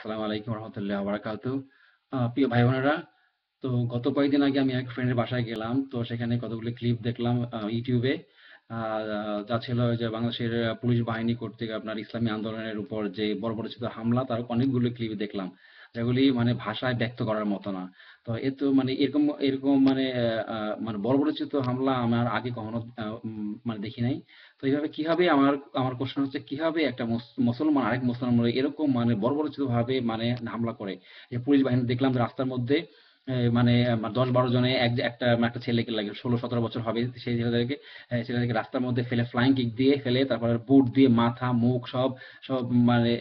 আসসালামু আলাইকুম রহমতুল্লাহ বারাকাতু। প্রিয় ভাই বোনেরা, তো গত কয়েকদিন আগে আমি এক ফ্রেন্ডের বাসায় গেলাম। তো সেখানে কতগুলো ক্লিপ দেখলাম ইউটিউবে। যা ছিল যে বাংলাদেশের পুলিশ বাহিনী কর্তৃক আপনার ইসলামী আন্দোলনের উপর যে বর্বরোচিত হামলা, তার অনেকগুলো ক্লিপ দেখলাম, যেগুলি মানে ভাষায় ব্যক্ত করার মতো না। তো এ তো মানে এরকম এরকম মানে মানে বর্বরোচিত হামলা আমার আগে কখনো মানে দেখি নাই। তো এইভাবে কিভাবে আমার আমার কোশ্চেন হচ্ছে, কিভাবে একটা মুসলমান আরেক মুসলমান এরকম মানে বর্বরোচিত ভাবে মানে হামলা করে। যে পুলিশ বাহিনী দেখলাম যে রাস্তার মধ্যে মানে 10-12 জনে একটা একটা ছেলেকে লাগে 16-17 বছর হবে, সেই ছেলেদেরকে রাস্তার মধ্যে ফেলে, ফ্লাইং কিক দিয়ে ফেলে, তারপরে বুট দিয়ে মাথা মুখ সব সব মানে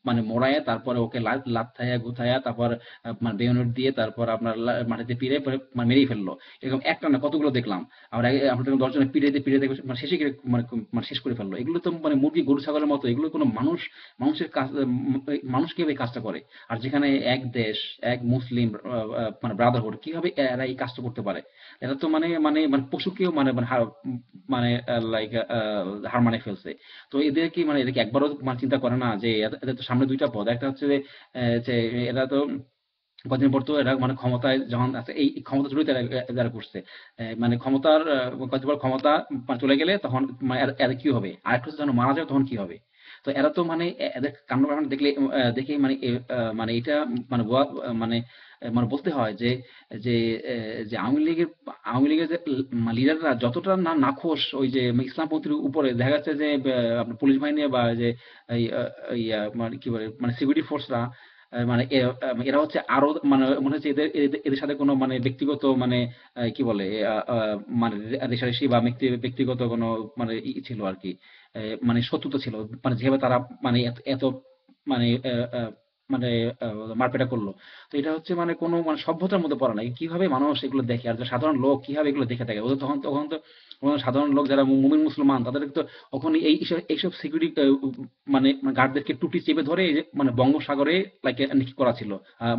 মানে মোড়ায়, তারপরে ওকে লাথায়া গুথায়া, তারপর মানে বেয়নেট দিয়ে, তারপর আপনার মাটিতে পিড়ে পরে মানে মেরেই ফেললো। এরকম একটা না, কতগুলো দেখলাম। আমরা আমরা 10 জনে পিড়ে মানে শেষে করে মানে মানে শেষ করে ফেললো। এগুলো তো মানে মুরগি গরু ছাগলের মতো, এগুলো কোনো মানুষের কাজ, মানুষ কিভাবে এই কাজটা করে? আর যেখানে এক দেশ, এক মুসলিম মানে ব্রাদারহুড, কিভাবে এরা এই কাজটা করতে পারে? এরা তো মানে মানে মানে পশুকেও মানে মানে মানে লাইক হার মানে ফেলছে। তো এদের কি মানে এদেরকে একবারও মানে চিন্তা করে না যে এদের তো সামনে দুইটা পথ? একটা হচ্ছে যে এরা তো কদিন পর তো এরা মানে ক্ষমতায় যখন আছে, এই ক্ষমতা চুরিতে এরা এরা করছে। মানে ক্ষমতার কদিন পর ক্ষমতা মানে চলে গেলে তখন মানে এরা কি হবে? আরেকটু যখন মারা যায় তখন কি হবে? তো এরা তো মানে এদের কান্ডকারখানা দেখলে দেখেই মানে মানে এটা মানে মানে মানে বলতে হয় যে যে যে আওয়ামী লীগের যে লিডাররা যতটা না নাখোশ ওই যে ইসলামপন্থীর উপরে, দেখা যাচ্ছে যে আপনার পুলিশ বাহিনী বা যে এই মানে কি বলে মানে সিকিউরিটি ফোর্সরা মানে এরা হচ্ছে আরো মানে মনে হচ্ছে এদের এদের এদের সাথে কোনো মানে ব্যক্তিগত মানে কি বলে মানে রেষারেষি বা ব্যক্তিগত কোনো মানে ছিল আর কি। মানে শত্রুতা ছিল। মানে যেভাবে তারা মানে এত মানে মানে মারপেটা করলো। তো এটা হচ্ছে মানে কোনো মানে সভ্যতার মধ্যে পড়ে না। কিভাবে মানুষ এগুলো দেখে, আর যে সাধারণ লোক কিভাবে এগুলো দেখে থাকে? ওদের তখন তো সাধারণ লোক যারা মুমিন মুসলমান, তাদের তো তখন এইসব সিকিউরিটি মানে গার্ডদেরকে টুটি চেপে ধরে এই যে মানে বঙ্গোপসাগরে লাইক নিক্ষেপ করা ছিল,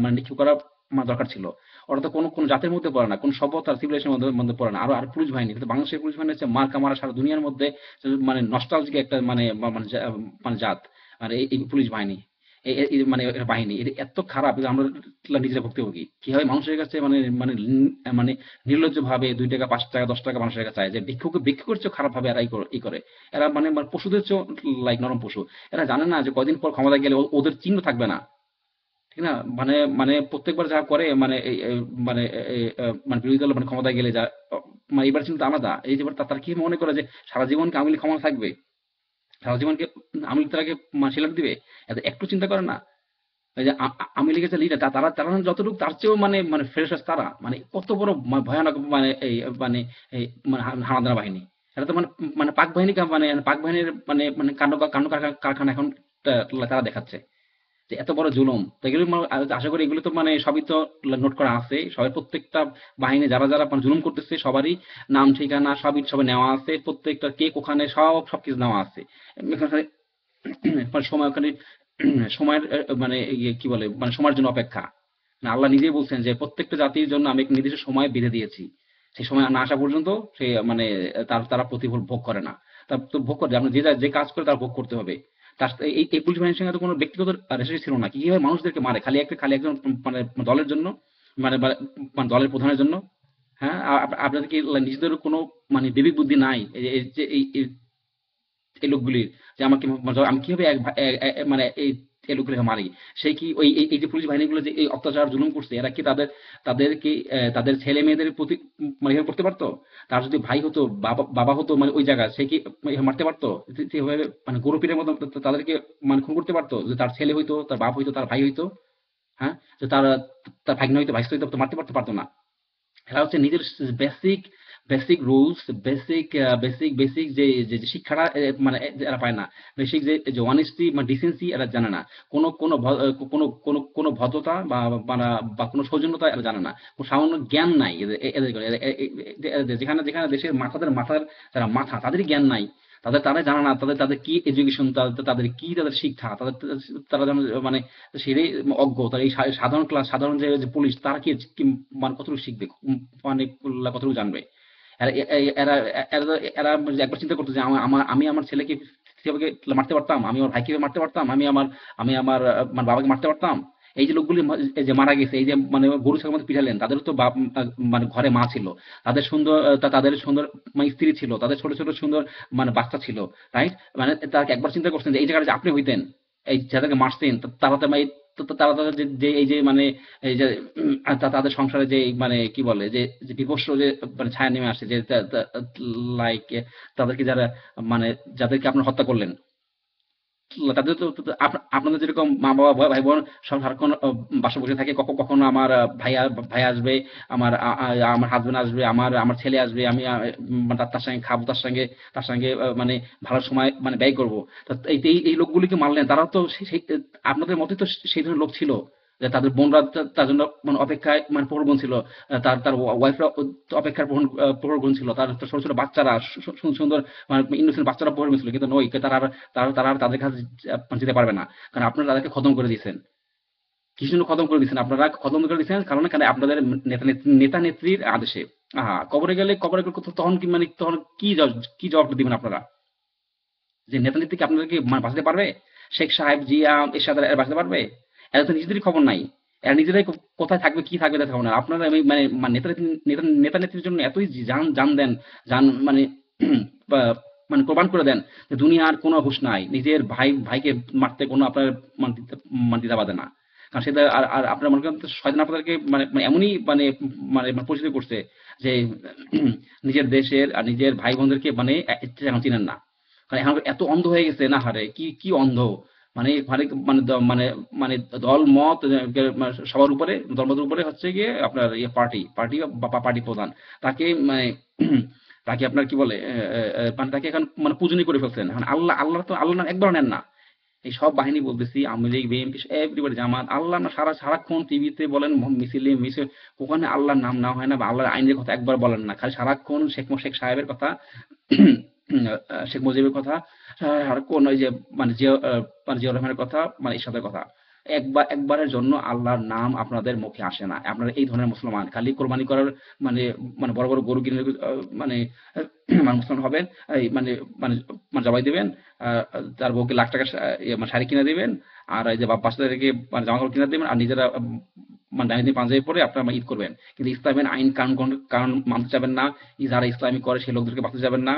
মানে নিক্ষেপ করা মানে দরকার ছিল। ওরা তো কোনো জাতের মধ্যে পড়ে না, কোনো সভ্যতার সিভিলাইজেশনের মধ্যে মধ্যে পড়ে না। আর পুলিশ বাহিনী, কিন্তু বাংলাদেশের পুলিশ বাহিনী হচ্ছে মার্কা মারা সারা দুনিয়ার মধ্যে মানে নস্টালজিক একটা মানে মানে মানে জাত। মানে এই পুলিশ বাহিনী, মানে এর বাহিনী এটা এত খারাপ যে আমরা নিজেরা ভুক্তভোগী। কিভাবে মানুষের কাছে মানে মানে মানে নির্লজ্জ ভাবে 2 টাকা 5 টাকা 10 টাকা মানুষের কাছে চায়, যে ভিক্ষুক করছেও খারাপ ভাবে এরা করে। এরা মানে মানে পশুদের চেয়েও লাইক নরম পশু। এরা জানে না যে কদিন পর ক্ষমতা গেলে ওদের চিহ্ন থাকবে না। ঠিক না? মানে মানে প্রত্যেকবার যা করে মানে মানে মানে বিরোধী দল মানে ক্ষমতায় গেলে যা মানে এবার চিন্তা আলাদা। এই যে এবার তারা কি মনে করে যে সারা জীবন কি আওয়ামী লীগ ক্ষমতা থাকবে? সারা জীবনকে আওয়ামী লীগ তারাকে শিলাক দিবে? একটু চিন্তা করে না? এই যে আওয়ামী লীগের যে লিডার, তারা তারা যতটুকু তার চেয়েও মানে মানে ফেরেশতাস তারা। মানে কত বড় ভয়ানক মানে এই মানে এই মানে হানাদার বাহিনী। এটা তো মানে মানে পাক বাহিনী মানে পাক বাহিনীর মানে মানে কাণ্ড কারখানা এখন তারা দেখাচ্ছে যে এত বড় জুলুম। তো এগুলো আশা করি এগুলো তো মানে সবই তো নোট করা আছে। সবাই প্রত্যেকটা বাহিনী যারা যারা মানে জুলুম করতেছে সবারই নাম ঠিকানা সবই নেওয়া আছে। প্রত্যেকটা কে কোখানে সবকিছু নেওয়া আছে। এখানে মানে সময় ওখানে সময়ের মানে কি বলে মানে সময়ের জন্য অপেক্ষা। না, আল্লাহ নিজেই বলছেন যে প্রত্যেকটা জাতির জন্য আমি এক নির্দিষ্ট সময় বেঁধে দিয়েছি। সেই সময় না আসা পর্যন্ত সে মানে তারা প্রতিফল ভোগ করে না। তা তো ভোগ করে, আমরা যে কাজ করে তার ভোগ করতে হবে। তার এই পুলিশ বাহিনীর সঙ্গে তো কোনো ব্যক্তিগত রেশারেশি ছিল না। কিভাবে মানুষদেরকে মারে খালি একজন মানে দলের জন্য, মানে মানে দলের প্রধানের জন্য? হ্যাঁ, আপনাদের কি নিজেদের কোনো মানে বিবেক বুদ্ধি নাই? এই যে এই লোকগুলির যে আমাকে আমি কিভাবে মানে এই লোকগুলিকে মারি? সেই কি ওই এই যে পুলিশ বাহিনীগুলো যে এই অত্যাচার জুলুম করছে, এরা কি তাদের কি তাদের ছেলে মেয়েদের প্রতি মানে এভাবে করতে পারতো? তার যদি ভাই হতো, বাবা হতো মানে ওই জায়গায়, সে কি এভাবে মারতে পারতো? এভাবে মানে গরু পিঠের মতো তাদেরকে মানে খুন করতে পারতো? যে তার ছেলে হইতো, তার বাপ হইতো, তার ভাই হইতো, হ্যাঁ, যে তার তার ভাগ্নে হইতো, ভাইস্তে হইতো, তো মারতে পারতো না? এরা হচ্ছে নিজের বেসিক বেসিক রুলস, বেসিক যে যে শিক্ষাটা মানে এরা পায় না। বেসিক যে অনেস্টি মানে ডিসেন্সি এরা জানে না। কোনো ভদ্রতা বা কোনো সৌজন্যতা এরা জানে না। কোনো সামান্য জ্ঞান নাই এদের। যেখানে যেখানে দেশের মাথার যারা মাথা, তাদেরই জ্ঞান নাই। তারা জানে না তাদের কি এডুকেশন, তাদের কি তাদের শিক্ষা, তারা যেন মানে সেটাই অজ্ঞ। তারা এই সাধারণ যে পুলিশ, তারা কি মানে কতটুকু শিখবে? মানে কতটুকু জানবে? এরা এরা এরা এরা এরা একবার চিন্তা করতো যে আমি আমার ছেলেকে কিভাবে মারতে পারতাম, আমি আমার ভাইকে মারতে পারতাম, আমি আমার মানে বাবাকে মারতে পারতাম। এই যে লোকগুলি এই যে মারা গেছে, এই যে মানে গরু ছাগলের মতো পিটালেন, তাদেরও তো বাপ মানে ঘরে মা ছিল, তাদের সুন্দর তাদের সুন্দর মানে স্ত্রী ছিল, তাদের ছোট ছোট সুন্দর মানে বাচ্চা ছিল, রাইট? মানে তারা কি একবার চিন্তা করছেন যে এই জায়গাটা যে আপনি হইতেন, এই যাদেরকে মারছেন তারা তো মানে তারা তাদের যে এই যে মানে এই যে তাদের সংসারে যে মানে কি বলে যে যে বিভৎস যে মানে ছায়া নেমে আসে, যে লাইক তাদেরকে যারা মানে যাদেরকে আপনারা হত্যা করলেন, তাদের তো আপনাদের যেরকম মা বাবা ভাই বোন সব সারাক্ষণ বাসা বসে থাকে, কখনো আমার ভাই আসবে, আমার হাজবেন্ড আসবে, আমার ছেলে আসবে, আমি মানে তার সঙ্গে খাবো, তার সঙ্গে মানে ভালো সময় মানে ব্যয় করবো। তো এই লোকগুলিকে মারলেন, তারাও তো আপনাদের মতোই তো সেই ধরনের লোক ছিল, যে তাদের বোনরা তার জন্য মানে অপেক্ষায় মানে প্রহরগুন ছিল, তার তার ওয়াইফরা অপেক্ষার প্রহরগুন ছিল, তার ছোট ছোট বাচ্চারা সুন্দর মানে ইনোসেন্ট বাচ্চারা প্রহরগুন ছিল, কিন্তু নয়, তারা আর তাদের কাছে যেতে পারবে না, কারণ আপনারা তাদেরকে খতম করে দিয়েছেন। কিসের জন্য খতম করে দিয়েছেন? আপনারা খতম করে দিয়েছেন কারণ আপনাদের নেতা নেত্রীর আদেশে। কবরে গেলে তখন কি মানে তখন কি জবাব দিবেন আপনারা? যে নেতা নেত্রী কি আপনাদেরকে মানে বাঁচাতে পারবে? শেখ সাহেব, জিয়া, এরশাদ এরা বাঁচাতে পারবে? এরা তো নিজেদেরই খবর নাই। এরা নিজেরাই কোথায় থাকবে, কি থাকবে তাদের খবর নাই। আপনারা মানে মানে নেতা নেত্রীর জন্য এতই জান জান দেন, জান মানে বা- মানে প্রমাণ করে দেন যে দুনিয়ার কোনো হুঁশ নাই। নিজের ভাইকে মারতে কোনো আপনার মানে দ্বিধা বাধে না। কারণ সেটা আর আর আপনার মনে করেন শয়তান আপনাদেরকে মানে মানে এমনই মানে মানে মানে পরিচিত করছে যে নিজের দেশের আর নিজের ভাই বোনদেরকে মানে এখন চিনেন না। কারণ এখন এত অন্ধ হয়ে গেছে, না হারে কি কি অন্ধ, মানে মানে মানে মানে মানে দল মত মানে সবার উপরে দলমতের উপরে হচ্ছে গিয়ে আপনার ইয়ে পার্টি বা পার্টি প্রধান, তাকে মানে তাকে আপনার কি বলে মানে তাকে এখন মানে পূজনীয় করে ফেলছেন। এখন আল্লাহ তো আল্লাহ নাম একবার নেন না। এই সব বাহিনী বলতেছি, আওয়ামী লীগ, বিএনপি, এভরিবডি, জামাত, আল্লাহ না সারাক্ষণ টিভিতে বলেন, মিছিলে ওখানে আল্লাহর নাম নেওয়া হয় না, বা আল্লাহর আইনের কথা একবার বলেন না, খালি সারাক্ষণ শেখ সাহেবের কথা, শেখ মুজিবের কথা, সারাক্ষণ ওই যে মানে মানে জিয়াউর রহমানের কথা, মানে এরশাদের কথা। একবারের জন্য আল্লাহর নাম আপনাদের মুখে আসে না। আপনারা এই ধরনের মুসলমান, খালি কোরবানি করার মানে মানে বড় বড় গরু কিনে মানে মানে মুসলমান হবেন, এই মানে মানে মানে জবাই দিবেন, তার বউকে লাখ টাকা মানে শাড়ি কিনে দিবেন, আর এই যে বাচ্চাদেরকে মানে জামা কাপড় কিনে দিবেন, আর নিজেরা মানে ডাইনি দিন পাঞ্জাবি পরে আপনারা ঈদ করবেন। কিন্তু ইসলামের আইন কারণ মানতে যাবেন না। যারা ইসলামী করে সেই লোকদেরকে বাঁচতে যাবেন না।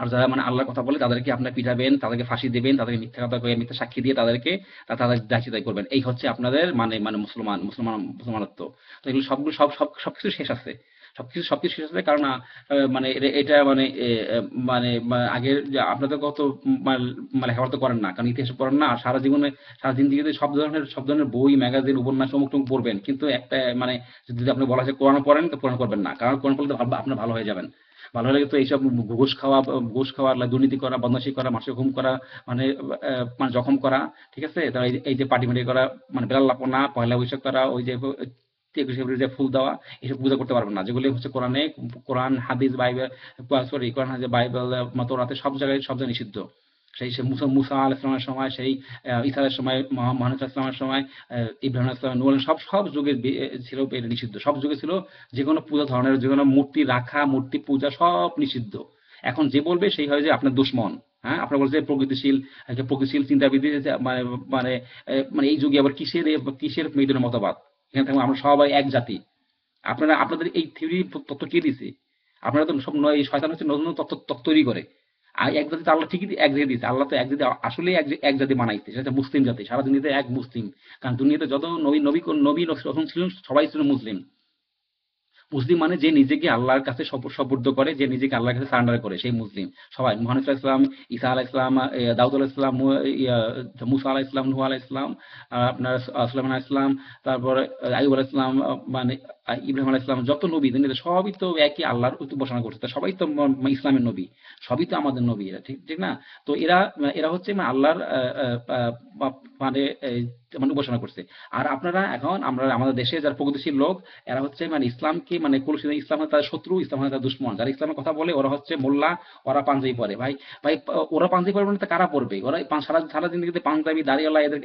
আর যারা মানে আল্লাহর কথা বলে তাদেরকে আপনারা পিটাবেন, তাদেরকে ফাঁসি দিবেন, তাদেরকে মিথ্যা কথা কয়ে মিথ্যা সাক্ষী দিয়ে তাদেরকে তাদের যাচ্ছি তাই করবেন। এই হচ্ছে আপনাদের মানে মানে মুসলমানত্ব। তো এগুলো সবগুলো সবকিছু শেষ আছে। সবকিছু শেষ আছে, কারণ মানে এটা মানে মানে আগের যে আপনাদের কত মানে লেখাপড়া তো করেন না, কারণ ইতিহাস পড়েন না, আর সারা জিন্দিগিতে সব ধরনের বই, ম্যাগাজিন, উপন্যাস অমুক টুমুক পড়বেন, কিন্তু একটা মানে যদি আপনি বলা হয় কোরআন পড়েন, তো কোরআন করবেন না, কারণ কোরআন পড়লে তো আপনার ভালো হয়ে যাবেন। ভালো লাগে তো এইসব ঘুষ খাওয়া, দুর্নীতি করা, বদমাশি করা, মানুষের ঘুম করা, মানে মানে জখম করা, ঠিক আছে? তারা এই যে পার্টি করা, মানে বেলাল লাপনা, পয়লা বৈশাখ করা, ওই যে 21শে ফেব্রুয়ারি যে ফুল দেওয়া, এসব পূজা করতে পারবেন না, যেগুলি হচ্ছে কোরআন হাদিস বাইবেল, সরি কোরআন হাদিস বাইবেল তোরাতে সব জায়গায় নিষিদ্ধ। সে মুসা আলাইহিস সালামের সময়, সেই ঈসা আলাইহিস সময়, মুহাম্মদ সাল্লাল্লাহু আলাইহি ওয়াসাল্লামের সময়, ইব্রাহিম আলাইহিস সালাম, নূহ আলাইহিস সালাম, সব যুগে ছিল এটা নিষিদ্ধ। সব যুগে ছিল যেকোনো পূজা ধরনের, যেকোনো মূর্তি রাখা, মূর্তি পূজা সব নিষিদ্ধ। এখন যে বলবে সেই হয় যে আপনার দুশমন। হ্যাঁ, আপনার বলছে প্রগতিশীল চিন্তাবিদ, মানে মানে মানে এই যুগে আবার কিসের মেয়েদের মতবাদ, এখানে থাকবো আমরা সবাই এক জাতি। আপনাদের এই থিওরি তত্ত্ব কে দিছে? আপনারা তো সব নয়, এই শয়তান হচ্ছে নতুন নতুন তত্ত্ব তৈরি করে। আর এক জাতি তো আল্লাহ ঠিকই এক জাতি দিয়েছে, আল্লাহ তো এক জাতি আসলে এক জাতি বানাইছে, সেটা হচ্ছে মুসলিম জাতি। সারা দুনিয়াতে এক মুসলিম, কারণ দুনিয়াতে যত নবী রসুল ছিলেন সবাই ছিল মুসলিম। মুসলিম মানে যে নিজেকে আল্লাহর কাছে সুপুর্দ করে, যে নিজেকে আল্লাহর কাছে সারেন্ডার করে, সেই মুসলিম। সবাই মুহাম্মদ সাল্লাল্লাহু আলাইহি ওয়াসাল্লাম, ঈসা আলাইহিস সালাম, দাউদ আলাইহিস সালাম, মুসা আলাইহিস সালাম, নূহ আলাইহিস সালাম, আপনার সুলাইমান আলাইহিস সালাম, তারপরে আইয়ুব আলাইহিস সালাম, মানে ইব্রাহিম আলাইহিস সালাম, যত নবী দুনিয়াতে সবই তো একই আল্লাহর উপাসনা করছে। তা সবাই তো ইসলামের নবী, সবই তো আমাদের নবী, এরা ঠিক ঠিক না? তো এরা এরা হচ্ছে মানে আল্লাহর মানে মানে উপাসনা করছে। আর আপনারা এখন আমাদের দেশে যারা প্রগতিশীল লোক, এরা হচ্ছে মানে ইসলামকে মানে কলুষিত, ইসলাম হয় তাদের শত্রু, ইসলাম হয় তাদের দুশমন। যারা ইসলামের কথা বলে ওরা হচ্ছে মোল্লা, ওরা পাঞ্জাবি পরে। ভাই ভাই ওরা পাঞ্জাবি পরবে না তো কারা পরবে? ওরা সারা সারা জিন্দগিতে পাঞ্জাবি দাড়িওয়ালা, এদের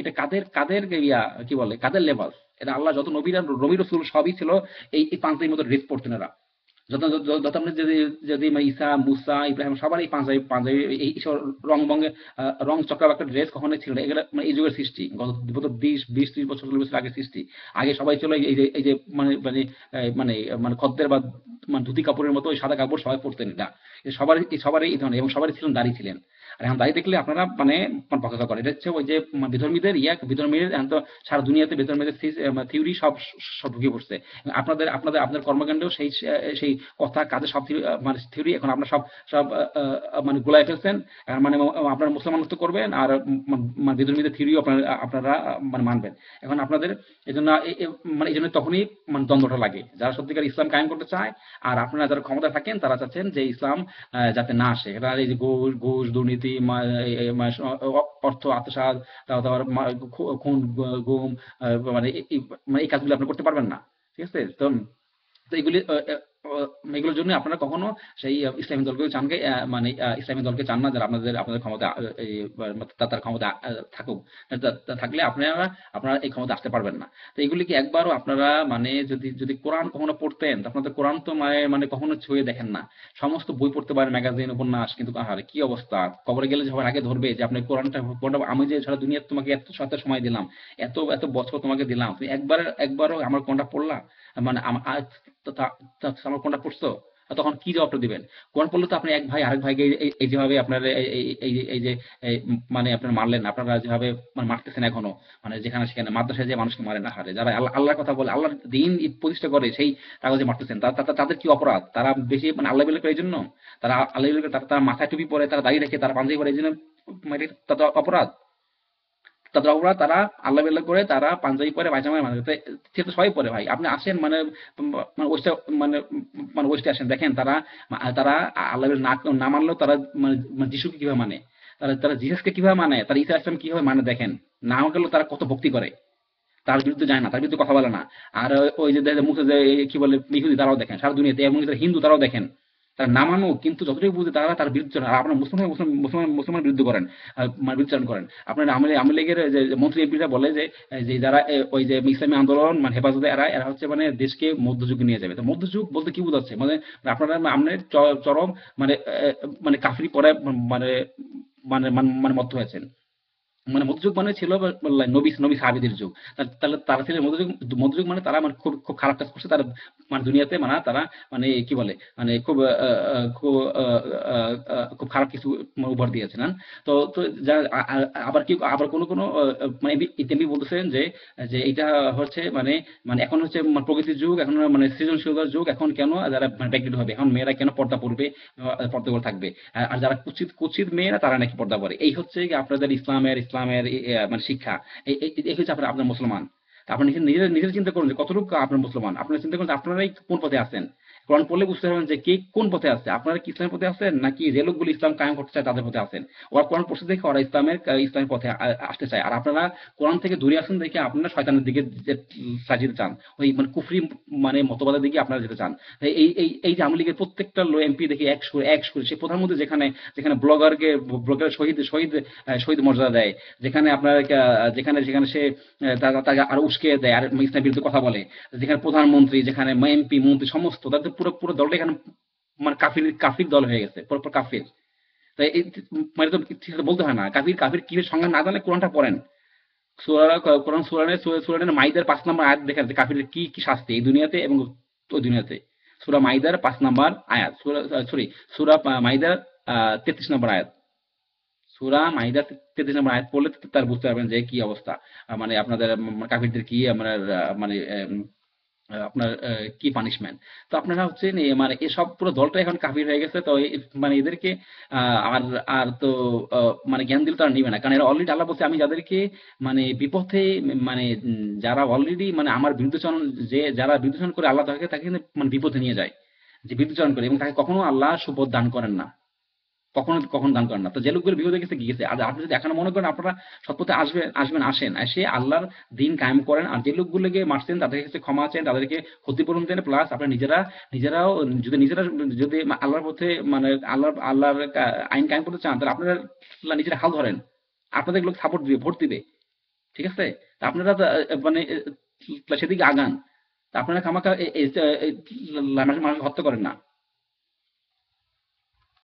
এটা কাদের ইয়া কি বলে, কাদের লেবাস? এটা আল্লাহ যত নবী রসুল সবই ছিল এই পাঞ্জাবির মতো ড্রেস পরতেন এরা। যত আপনি যদি যদি মানে ঈসা, মুসা, ইব্রাহিম সবারই পাঞ্জাবি পাঞ্জাবি এইসব রং বঙ্গে রং চকরা একটা ড্রেস কখনোই ছিল না। এগুলো মানে এই যুগের সৃষ্টি, গত 20, 20, 30 বছর 40 বছর আগে সৃষ্টি। আগে সবাই ছিল এই যে মানে মানে মানে মানে খদ্দের বা মানে ধুতি কাপড়ের মতো ওই সাদা কাপড় সবাই পরতেন। এটা সবারই এই ধরনের, এবং সবারই ছিলেন দাড়ি ছিলেন। আর এখন দাড়ি দেখলে আপনারা মানে বকাঝকা করেন। এটা হচ্ছে ওই যে বিধর্মীদের বিধর্মীদের এখন তো সারা দুনিয়াতে বিধর্মীদের থিওরি সব সব ঢুকে পড়ছে। আপনাদের কর্মকাণ্ডেও সেই কথা কাজে সব মানে থিওরি এখন আপনার সব সব মানে গোলায় ফেলছেন। মানে আপনারা মুসলমানত্ব করবেন আর মানে বিধর্মীদের থিওরিও আপনারা মানে মানবেন। এখন আপনাদের এই জন্য মানে এই জন্য তখনই মানে দ্বন্দ্বটা লাগে, যারা সত্যিকার ইসলাম কায়েম করতে চায় আর আপনারা যারা ক্ষমতা থাকেন তারা চাচ্ছেন যে ইসলাম যাতে না আসে। এটা এই যে ঘুষ ঘুষ দুর্নীতি অর্থ আত্মসাৎ, তারপর খুন গুম, মানে মানে এই কাজগুলো আপনি করতে পারবেন না। ঠিক আছে? তো তো এগুলি এগুলোর জন্য আপনারা কখনো সেই ইসলামী দলকে চান, মানে ইসলামী দলকে চান না, যারা আপনাদের ক্ষমতা তার ক্ষমতা থাকুক। থাকলে আপনারা এই ক্ষমতা আসতে পারবেন না। তো এগুলি কি একবারও আপনারা মানে যদি যদি কোরআন কখনো পড়তেন, আপনাদের কোরআন তো মানে মানে কখনো ছুঁয়ে দেখেন না। সমস্ত বই পড়তে পারেন, ম্যাগাজিন, উপন্যাস, কিন্তু আহারে কি অবস্থা! কবরে গেলে সবার আগে ধরবে যে আপনি কোরআনটা আমি যে সারা দুনিয়া তোমাকে এত সাথে সময় দিলাম, এত এত বছর তোমাকে দিলাম, তুমি একবারও আমার কোনটা পড়লা? মানে আমার কোনটা পড়ছো? তখন কি জবাবটা দিবেন? কোরআন পড়লে তো আপনি এক ভাই আরেক ভাইকে এই যেভাবে আপনার এই যে মানে আপনার মারলেন, আপনারা যেভাবে মানে মারতেছেন এখনো, মানে যেখানে সেখানে মাদ্রাসায় যে মানুষকে মারে না হারে, যারা আল্লাহর কথা বলে, আল্লাহর দিন প্রতিষ্ঠা করে, সেই কাগজে মারতেছেন। তাদের কি অপরাধ? তারা বেশি মানে আল্লাহ বিল্লাহ করে এই জন্য? তারা আল্লাহ বিল্লাহ তারা মাথায় টুপি পরে, তারা দাঁড়িয়ে রেখে, তারা পাঞ্জাবি পরে এই জন্য মানে তাদের অপরাধ? তাদের অপরাধ তারা আল্লাহ বিল্লাহ করে, তারা পাঞ্জাবি পরে, পায়জামায় মানে সে তো সবাই পরে ভাই। আপনি আসেন মানে মানে ওয়েস্টে মানে মানে ওয়েস্টে আসেন, দেখেন তারা তারা আল্লাহ বিল্লাহ না মানলেও তারা মানে মানে যিশুকে কিভাবে মানে, তারা তারা জিসাসকে কিভাবে মানে, তারা ঈসা ইসলাম কিভাবে মানে দেখেন। না গেলেও তারা কত ভক্তি করে, তার বিরুদ্ধে যায় না, তার বিরুদ্ধে কথা বলে না। আর ওই যে মুসা যে কি বলে ইহুদি, তারাও দেখেন সারা দুনিয়াতে, এবং যারা হিন্দু তারাও দেখেন। তারা না মানুক কিন্তু যতটুকু বুঝে তারা তার বিরুদ্ধে চলেন। আর আপনার মুসলমান বিরুদ্ধে করেন, মানে বিরুদ্ধাচরণ করেন। আপনার আওয়ামী লীগের যে মন্ত্রী এমপিরা বলে যে যে যারা ওই যে ইসলামী আন্দোলন মানে হেফাজতে, এরা এরা হচ্ছে মানে দেশকে মধ্যযুগে নিয়ে যাবে। তো মধ্যযুগ বলতে কি বোঝাচ্ছে? মানে আপনারা আপনার চরম মানে মানে কাফিরি পরে মানে মানে মানে মত্ত হয়েছেন। মানে মধ্যযুগ মানে ছিল নবী নবী সাহাবীদের যুগ। তাহলে তারা ছিলেন মধ্যযুগ। মধ্যযুগ মানে তারা মানে খুব খুব খারাপ কাজ করছে তারা, মানে দুনিয়াতে, মানে তারা মানে কি বলে মানে খুব খুব খুব খারাপ কিছু মানে উপহার দিয়েছেন। হ্যাঁ? তো তো যা আবার কি আবার কোনো মানে এমনি বলতেছেন যে যে এটা হচ্ছে মানে মানে এখন হচ্ছে মানে প্রগতির যুগ, এখন মানে সৃজনশীলতার যুগ, এখন কেন যারা মানে ব্যাকডেট হবে, এখন মেয়েরা কেন পর্দা পড়বে, পর্দা করে থাকবে। আর যারা কুচিত কুচিত মেয়েরা তারা নাকি পর্দা করে। এই হচ্ছে কি আপনাদের ইসলামের মানে শিক্ষা। এই হচ্ছে আপনার মুসলমান। তা আপনি নিজেরা চিন্তা করুন যে কতটুকু আপনার মুসলমান। আপনারা চিন্তা করুন যে আপনারাই কোন পথে আছেন। কোরআন পড়লে বুঝতে পারবেন যে কে কোন পথে আছে। আপনারা কি ইসলামের পথে আছেন, নাকি যে লোকগুলো ইসলাম কায়েম করতে চায় তাদের পথে আছেন? ওরা কোরআন পড়ছে দেখে ওরা ইসলামের পথে আসতে চায়। আর আপনারা কোরআন থেকে দূরে আসেন দেখে আপনারা শয়তানের দিকে সাজিয়ে চান, ওই মানে কুফরি মানে মতবাদের দিকে আপনারা যেতে চান। এই যে আওয়ামী লীগের প্রত্যেকটা এমপি দেখি এক সুরে সে প্রধানমন্ত্রী, যেখানে যেখানে ব্লগার শহীদ শহীদ শহীদ মর্যাদা দেয়, যেখানে আপনার যেখানে যেখানে সে তাকে আরো উস্কে দেয় আর ইসলামের বিরুদ্ধে কথা বলে, যেখানে প্রধানমন্ত্রী, যেখানে এমপি মন্ত্রী সমস্ত তাদের পুরো পুরো দলটা এখানে মানে কাফির কাফির দল হয়ে গেছে, পুরো পুরো কাফির। তাই মানে তো ঠিক করে বলতে হয় না কাফির কাফির কি সংজ্ঞা না জানলে কোরআনটা পড়েন। কোরআন সূরা মাইদার ৫ নম্বর আয়াত দেখেন যে কাফিরের কি কি শাস্তি এই দুনিয়াতে এবং ওই দুনিয়াতে। সূরা মাইদার ৫ নম্বর আয়াত, সূরা মাইদার ৩৩ নম্বর আয়াত। সূরা মাইদা ৩৩ নম্বর আয়াত পড়লে তার বুঝতে পারবেন যে কি অবস্থা। মানে আপনাদের কাফিরদের কি মানে আপনার কি পানিশমেন্ট। তো আপনারা হচ্ছেন মানে এসব পুরো দলটা এখন কাফির হয়ে গেছে। তো মানে এদেরকে আর আর তো মানে জ্ঞান দিলে তারা নিবে না, কারণ এরা অলরেডি আল্লাহ বলছে আমি যাদেরকে মানে বিপথে মানে যারা অলরেডি মানে আমার বিরুদ্ধাচরণ, যে যারা বিরুদ্ধাচরণ করে আল্লাহ তাকে কিন্তু মানে বিপথে নিয়ে যায়, যে বিরুদ্ধাচরণ করে, এবং তাকে কখনো আল্লাহ সুপথ দান করেন না, কখনো দান করেন না। তো যে লোকগুলো বিপদে গেছে গিয়েছে। আর আপনি যদি এখনো মনে করেন আপনারা সৎপথে আসেন, এসে আল্লাহর দিন কায়েম করেন। আর যে লোকগুলোকে মারছেন তাদের কাছে ক্ষমা চান, তাদেরকে ক্ষতিপূরণ দেন, প্লাস আপনারা নিজেরাও যদি আল্লাহর পথে মানে আল্লাহর আইন কায়েম করতে চান, তাহলে আপনারা নিজেরা হাল ধরেন। আপনাদের লোক সাপোর্ট দিবে, ভোট দিবে। ঠিক আছে? তা আপনারা মানে সেদিকে আগান। তা আপনারা খামাখা মানুষ হত্যা করেন না।